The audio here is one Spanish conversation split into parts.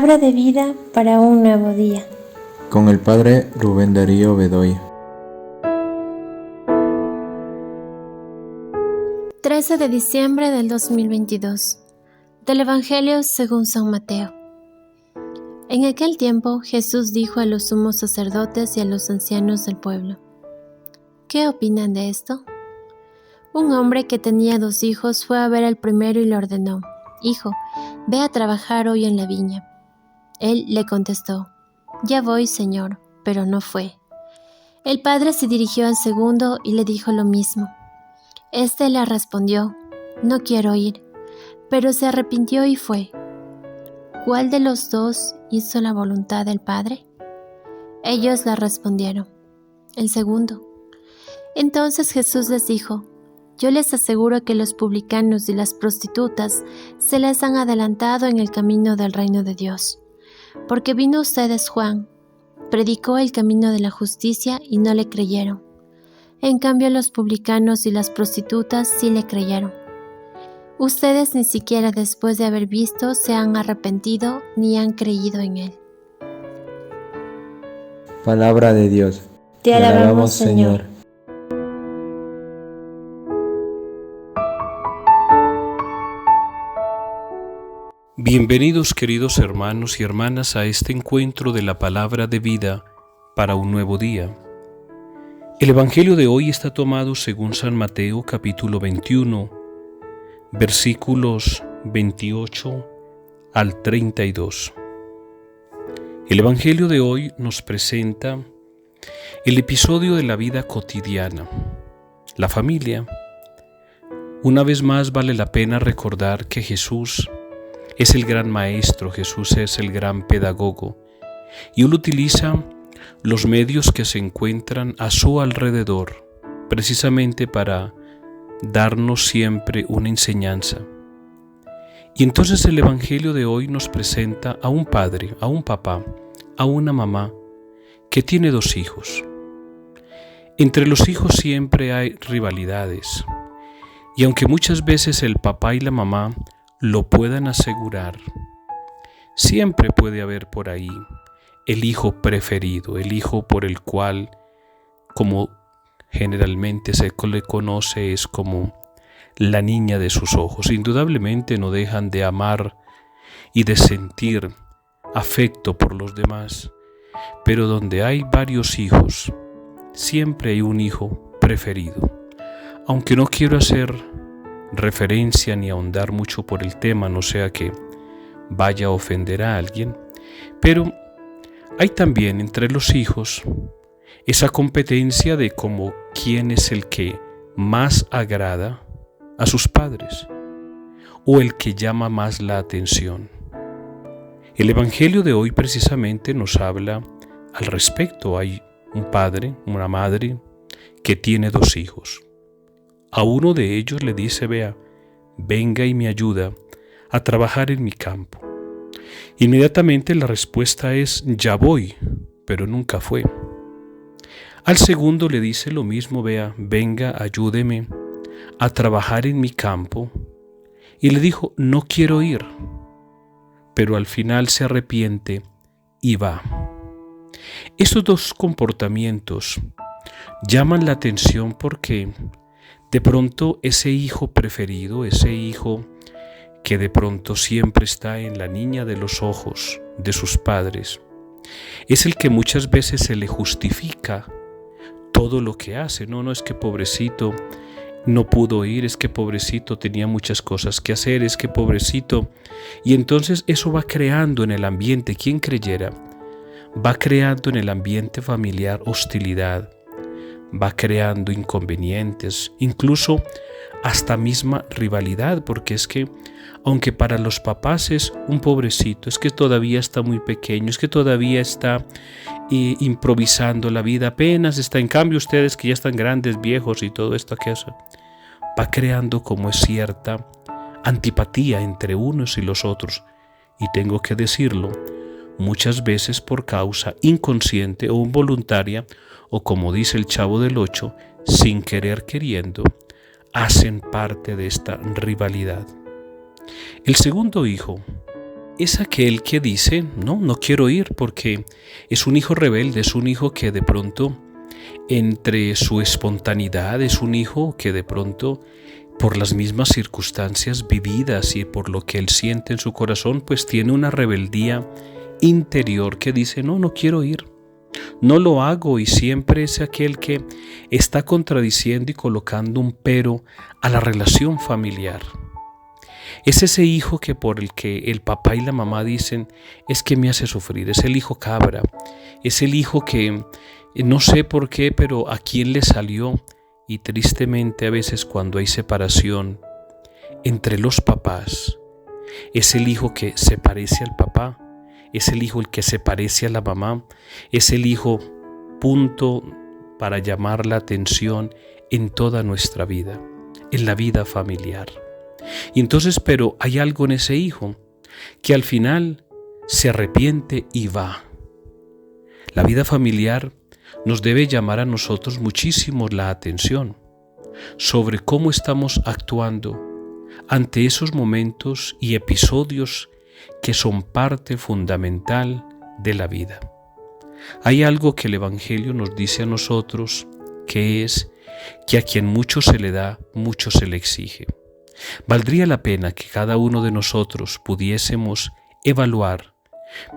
Palabra de vida para un nuevo día. Con el Padre Rubén Darío Bedoya. 13 de diciembre del 2022. Del Evangelio según San Mateo. En aquel tiempo Jesús dijo a los sumos sacerdotes y a los ancianos del pueblo: ¿Qué opinan de esto? Un hombre que tenía 2 hijos fue a ver al primero y le ordenó: Hijo, ve a trabajar hoy en la viña. Él le contestó: Ya voy, Señor, pero no fue. El padre se dirigió al segundo y le dijo lo mismo. Este le respondió: No quiero ir, pero se arrepintió y fue. ¿Cuál de los 2 hizo la voluntad del Padre? Ellos le respondieron: El segundo. Entonces Jesús les dijo: Yo les aseguro que los publicanos y las prostitutas se les han adelantado en el camino del reino de Dios. Porque vino a ustedes Juan, predicó el camino de la justicia y no le creyeron. En cambio los publicanos y las prostitutas sí le creyeron. Ustedes ni siquiera después de haber visto se han arrepentido ni han creído en él. Palabra de Dios. Te alabamos, Señor. Bienvenidos, queridos hermanos y hermanas, a este encuentro de la palabra de vida para un nuevo día. El Evangelio de hoy está tomado según San Mateo capítulo 21, versículos 28 al 32. El Evangelio de hoy nos presenta el episodio de la vida cotidiana, la familia. Una vez más vale la pena recordar que Jesús es el gran maestro, Jesús es el gran pedagogo, y Él utiliza los medios que se encuentran a su alrededor, precisamente para darnos siempre una enseñanza. Y entonces el Evangelio de hoy nos presenta a un padre, a un papá, a una mamá que tiene 2 hijos. Entre los hijos siempre hay rivalidades, y aunque muchas veces el papá y la mamá lo puedan asegurar, siempre puede haber por ahí el hijo preferido, el hijo por el cual, como generalmente se le conoce, es como la niña de sus ojos. Indudablemente no dejan de amar y de sentir afecto por los demás, pero donde hay varios hijos, siempre hay un hijo preferido. Aunque no quiero hacer referencia ni ahondar mucho por el tema, no sea que vaya a ofender a alguien, pero hay también entre los hijos esa competencia de como quién es el que más agrada a sus padres o el que llama más la atención. El Evangelio de hoy precisamente nos habla al respecto. Hay un padre, una madre que tiene 2 hijos. A uno de ellos le dice: Vea, venga y me ayuda a trabajar en mi campo. Inmediatamente la respuesta es: ya voy, pero nunca fue. Al segundo le dice lo mismo: Vea, venga, ayúdeme a trabajar en mi campo. Y le dijo: no quiero ir, pero al final se arrepiente y va. Estos 2 comportamientos llaman la atención porque de pronto ese hijo preferido, ese hijo que de pronto siempre está en la niña de los ojos de sus padres, es el que muchas veces se le justifica todo lo que hace. No, es que pobrecito no pudo ir, es que pobrecito tenía muchas cosas que hacer, es que pobrecito. Y entonces eso va creando en el ambiente, ¿quién creyera? Va creando en el ambiente familiar hostilidad, va creando inconvenientes, incluso hasta misma rivalidad, porque es que aunque para los papás es un pobrecito, es que todavía está muy pequeño, es que todavía está improvisando la vida, apenas está. En cambio ustedes que ya están grandes, viejos y todo esto que hace, va creando como es cierta antipatía entre unos y los otros. Y tengo que decirlo, muchas veces por causa inconsciente o involuntaria, o como dice el Chavo del Ocho, sin querer queriendo, hacen parte de esta rivalidad. El segundo hijo es aquel que dice, no quiero ir, porque es un hijo rebelde, es un hijo que de pronto, entre su espontaneidad, es un hijo que de pronto, por las mismas circunstancias vividas y por lo que él siente en su corazón, pues tiene una rebeldía interior que dice, no quiero ir, no lo hago, y siempre es aquel que está contradiciendo y colocando un pero a la relación familiar. Es ese hijo que por el que el papá y la mamá dicen, es que me hace sufrir, es el hijo cabra, es el hijo que no sé por qué, pero a quién le salió. Y tristemente a veces cuando hay separación entre los papás, es el hijo que se parece al papá, es el hijo el que se parece a la mamá, es el hijo punto para llamar la atención en toda nuestra vida, en la vida familiar. Y entonces, pero hay algo en ese hijo que al final se arrepiente y va. La vida familiar nos debe llamar a nosotros muchísimo la atención sobre cómo estamos actuando ante esos momentos y episodios que son parte fundamental de la vida. Hay algo que el Evangelio nos dice a nosotros, que es que a quien mucho se le da, mucho se le exige. Valdría la pena que cada uno de nosotros pudiésemos evaluar,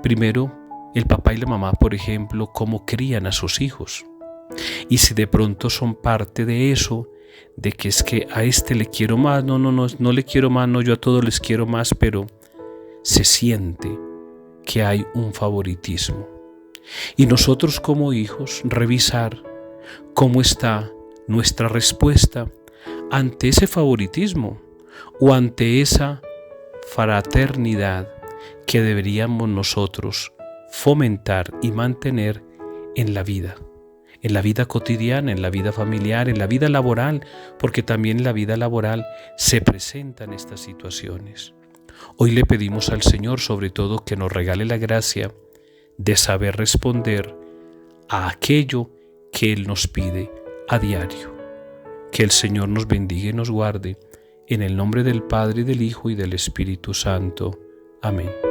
primero, el papá y la mamá, por ejemplo, cómo crían a sus hijos. Y si de pronto son parte de eso, de que es que a este le quiero más, no le quiero más, yo a todos les quiero más, pero se siente que hay un favoritismo. Y nosotros como hijos, revisar cómo está nuestra respuesta ante ese favoritismo o ante esa fraternidad que deberíamos nosotros fomentar y mantener en la vida cotidiana, en la vida familiar, en la vida laboral, porque también en la vida laboral se presentan estas situaciones. Hoy le pedimos al Señor, sobre todo, que nos regale la gracia de saber responder a aquello que Él nos pide a diario. Que el Señor nos bendiga y nos guarde, en el nombre del Padre, y del Hijo, y del Espíritu Santo. Amén.